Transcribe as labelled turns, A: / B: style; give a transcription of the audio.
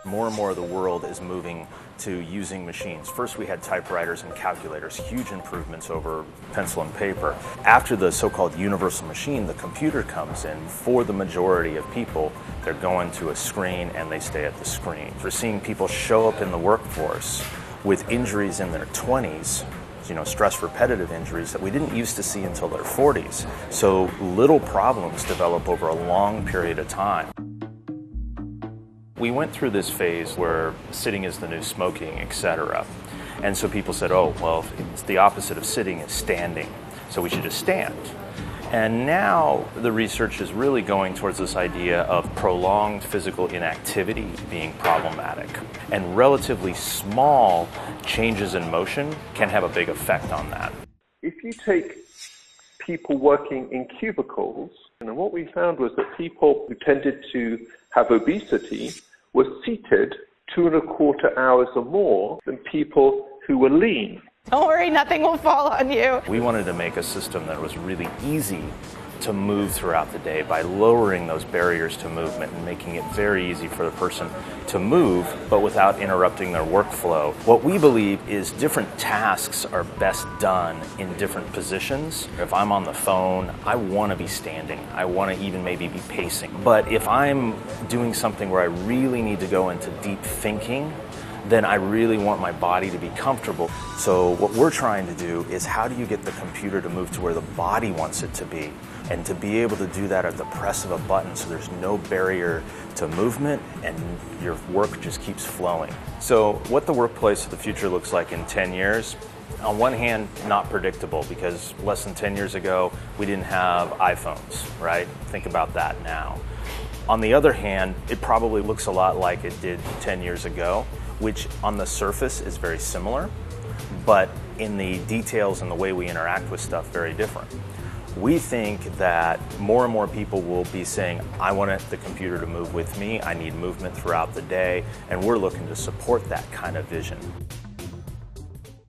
A: More and more of the world is moving to using machines. First we had typewriters and calculators, huge improvements over pencil and paper. After the so-called universal machine, the computer comes in. For the majority of people, they're going to a screen and they stay at the screen. We're seeing people show up in the workforce with injuries in their 20s, stress repetitive injuries that we didn't used to see until their 40s. So little problems develop over a long period of time. We went through this phase where sitting is the new smoking, etc. And so people said, oh, well, it's the opposite of sitting is standing, so we should just stand. And now the research is really going towards this idea of prolonged physical inactivity being problematic. And relatively small changes in motion can have a big effect on that.
B: If you take people working in cubicles, and what we found was that people who tended to have obesity were seated 2.25 hours or more than people who were lean.
C: Don't worry, nothing will fall on you.
A: We wanted to make a system that was really easy to move throughout the day by lowering those barriers to movement and making it very easy for the person to move, but without interrupting their workflow. What we believe is different tasks are best done in different positions. If I'm on the phone, I want to be standing. I want to even maybe be pacing. But if I'm doing something where I really need to go into deep thinking, then I really want my body to be comfortable. So what we're trying to do is how do you get the computer to move to where the body wants it to be, and to be able to do that at the press of a button so there's no barrier to movement and your work just keeps flowing. So what the workplace of the future looks like in 10 years, on one hand, not predictable, because less than 10 years ago, we didn't have iPhones, right? Think about that now. On the other hand, it probably looks a lot like it did 10 years ago, which on the surface is very similar, but in the details and the way we interact with stuff, very different. We think that more and more people will be saying, I want the computer to move with me, I need movement throughout the day, and we're looking to support that kind of vision.